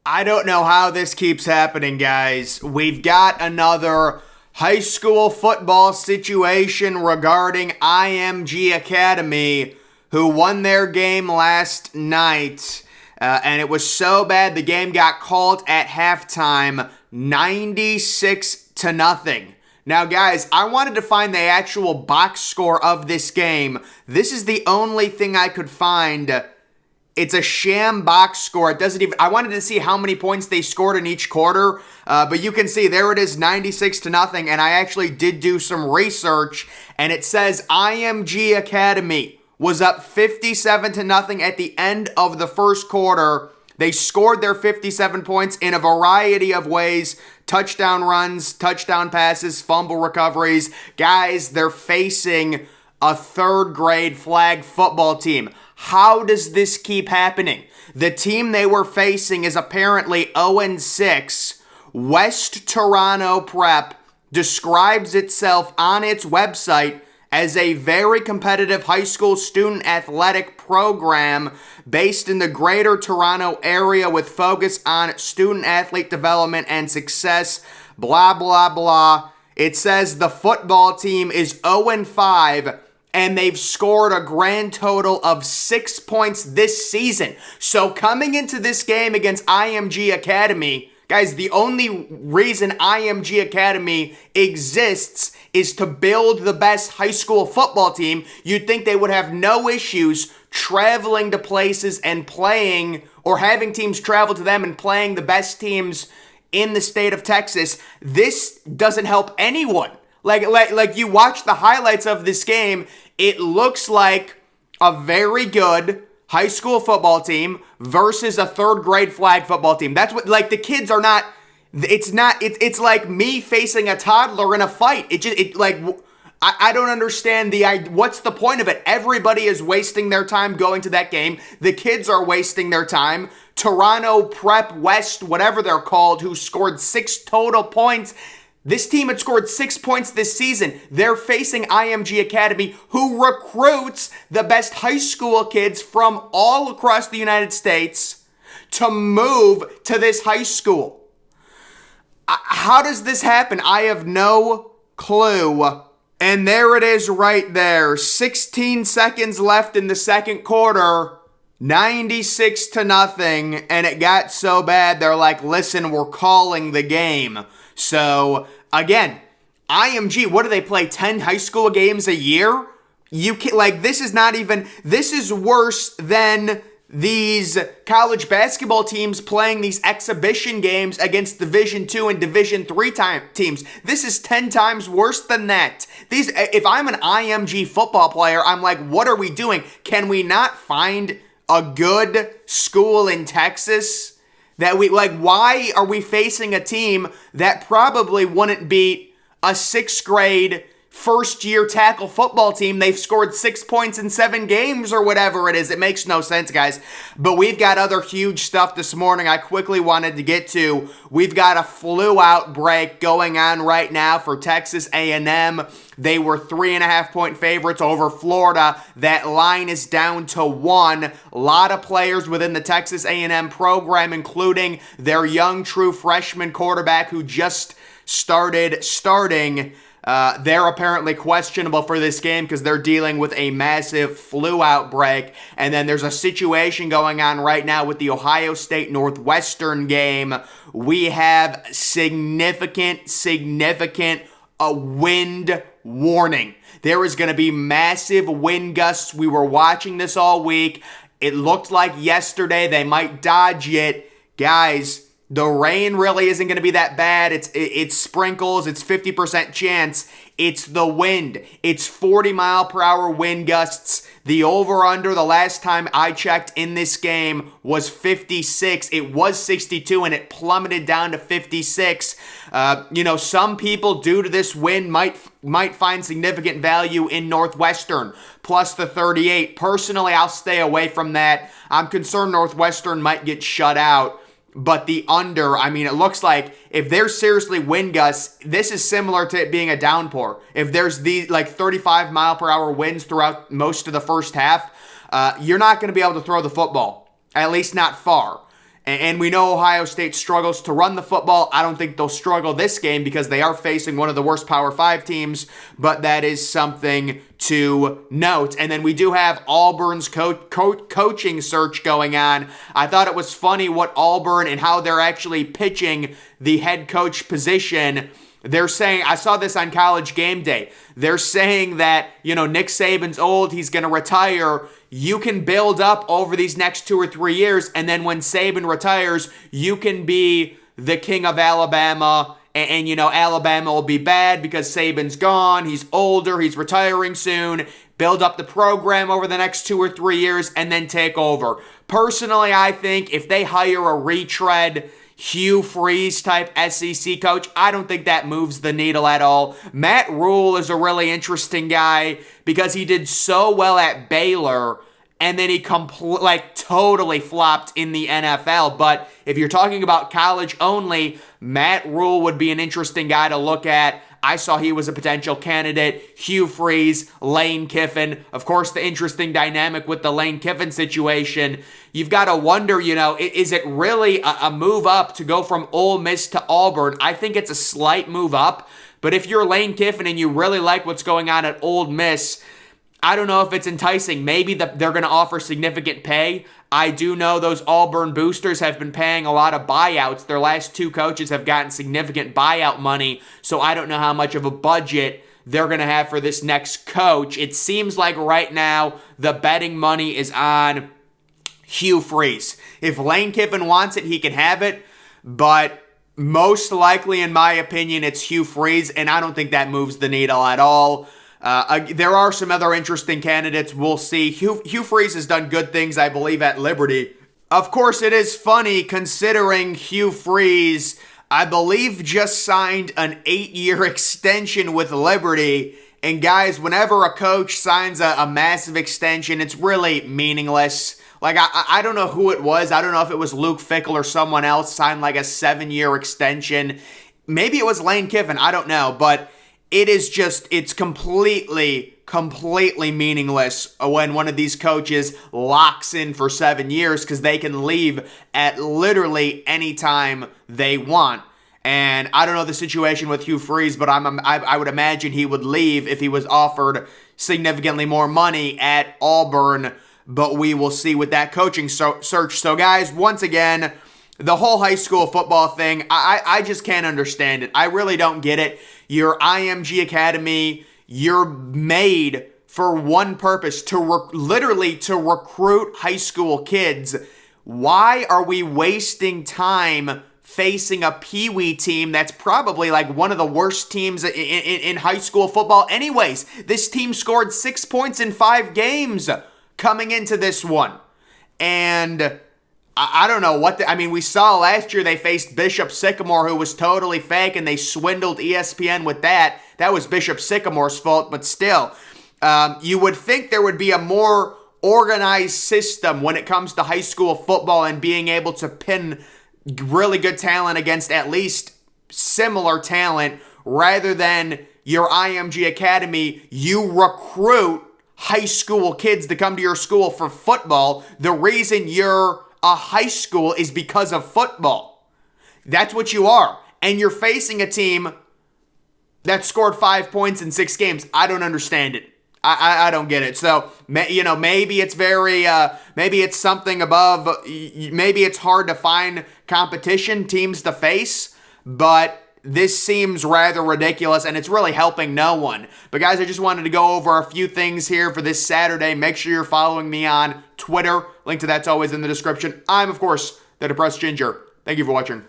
I don't know how this keeps happening, guys. We've got another high school football situation regarding IMG Academy, who won their game last night. And it was so bad the game got called at halftime, 96-0. Now, guys, I wanted to find the actual box score of this game. This is the only thing I could find. It's a sham box score. It doesn't even, I wanted to see how many points they scored in each quarter, but you can see there it is, 96-0, and I actually did do some research, and it says IMG Academy was up 57-0 at the end of the first quarter. They scored their 57 points in a variety of ways: touchdown runs, touchdown passes, fumble recoveries. Guys, they're facing a third grade flag football team. How does this keep happening? The team they were facing is apparently 0-6. West Tornoto Prep describes itself on its website as a very competitive high school student athletic program based in the Greater Toronto area with focus on student athlete development and success, blah, blah, blah. It says the football team is 0-5, and they've scored a grand total of 6 points this season. So coming into this game against IMG Academy, guys, the only reason IMG Academy exists is to build the best high school football team. You'd think they would have no issues traveling to places and playing, or having teams travel to them and playing the best teams in the state of Texas. This doesn't help anyone. Like you watch the highlights of this game, it looks like a very good high school football team versus a third grade flag football team. That's what, like, the kids are not, it's like me facing a toddler in a fight. I don't understand what's the point of it? Everybody is wasting their time going to that game. The kids are wasting their time. Tornoto Prep West, whatever they're called, who scored 6 total points. This team had scored 6 points this season. They're facing IMG Academy, who recruits the best high school kids from all across the United States to move to this high school. How does this happen? I have no clue. And there it is right there. 16 seconds left in the second quarter. 96-0. And it got so bad, they're like, listen, we're calling the game. So, again, IMG, what do they play, 10 high school games a year? You can, like, this is worse than these college basketball teams playing these exhibition games against Division II and Division III teams. This is 10 times worse than that. If I'm an IMG football player, I'm like, what are we doing? Can we not find a good school in Texas? Why are we facing a team that probably wouldn't beat a 6th grade first-year tackle football team? They've scored 6 points in 7 games or whatever it is. It makes no sense, guys. But we've got other huge stuff this morning I quickly wanted to get to. We've got a flu outbreak going on right now for Texas A&M. They were 3.5-point favorites over Florida. That line is down to 1. A lot of players within the Texas A&M program, including their young true freshman quarterback who just started starting. They're apparently questionable for this game because they're dealing with a massive flu outbreak. And then there's a situation going on right now with the Ohio State Northwestern game. We have significant wind warning. There is going to be massive wind gusts. We were watching this all week. It looked like yesterday they might dodge it. Guys, the rain really isn't going to be that bad. It's sprinkles. It's 50% chance. It's the wind. It's 40-mile-per-hour wind gusts. The over-under the last time I checked in this game was 56. It was 62, and it plummeted down to 56. Some people, due to this wind, might find significant value in Northwestern, plus the 38. Personally, I'll stay away from that. I'm concerned Northwestern might get shut out. But the under, it looks like if there's seriously wind gusts, this is similar to it being a downpour. If there's 35-mile-per-hour winds throughout most of the first half, you're not going to be able to throw the football, at least not far. And we know Ohio State struggles to run the football. I don't think they'll struggle this game because they are facing one of the worst Power 5 teams, but that is something to note. And then we do have Auburn's coaching search going on. I thought it was funny what Auburn and how they're actually pitching the head coach position. They're saying, I saw this on College Game Day, they're saying that, Nick Saban's old, he's going to retire. You can build up over these next 2 or 3 years, and then when Saban retires, you can be the king of Alabama, and Alabama will be bad because Saban's gone, he's older, he's retiring soon. Build up the program over the next 2 or 3 years, and then take over. Personally, I think if they hire a retread Hugh Freeze type SEC coach, I don't think that moves the needle at all. Matt Rule is a really interesting guy because he did so well at Baylor and then he totally flopped in the NFL. But if you're talking about college only, Matt Rule would be an interesting guy to look at. I saw he was a potential candidate. Hugh Freeze, Lane Kiffin. Of course, the interesting dynamic with the Lane Kiffin situation. You've got to wonder, is it really a move up to go from Ole Miss to Auburn? I think it's a slight move up. But if you're Lane Kiffin and you really like what's going on at Ole Miss, I don't know if it's enticing. Maybe they're going to offer significant pay. I do know those Auburn boosters have been paying a lot of buyouts. Their last 2 coaches have gotten significant buyout money, so I don't know how much of a budget they're going to have for this next coach. It seems like right now the betting money is on Hugh Freeze. If Lane Kiffin wants it, he can have it, but most likely, in my opinion, it's Hugh Freeze, and I don't think that moves the needle at all. There are some other interesting candidates. We'll see. Hugh Freeze has done good things, I believe, at Liberty. Of course, it is funny considering Hugh Freeze, I believe, just signed an 8-year extension with Liberty. And guys, whenever a coach signs a massive extension, it's really meaningless. I don't know who it was. I don't know if it was Luke Fickell or someone else signed a 7-year extension. Maybe it was Lane Kiffin. I don't know. But it's completely meaningless when one of these coaches locks in for 7 years because they can leave at literally any time they want. And I don't know the situation with Hugh Freeze, but I would imagine he would leave if he was offered significantly more money at Auburn, but we will see with that coaching search. So guys, once again, the whole high school football thing, I just can't understand it. I really don't get it. Your IMG Academy, you're made for one purpose, literally to recruit high school kids. Why are we wasting time facing a Pee-wee team that's probably one of the worst teams in high school football anyways? This team scored 6 points in 5 games coming into this one. And I don't know what we saw last year they faced Bishop Sycamore, who was totally fake, and they swindled ESPN with that. That was Bishop Sycamore's fault, but still, you would think there would be a more organized system when it comes to high school football and being able to pin really good talent against at least similar talent rather than your IMG Academy. You recruit high school kids to come to your school for football. The reason you're a high school is because of football. That's what you are. And you're facing a team that scored 5 points in 6 games. I don't understand it. I don't get it. So, maybe it's maybe it's something above, maybe it's hard to find competition, teams to face, but this seems rather ridiculous, and it's really helping no one. But guys, I just wanted to go over a few things here for this Saturday. Make sure you're following me on Twitter. Link to that's always in the description. I'm, of course, the Depressed Ginger. Thank you for watching.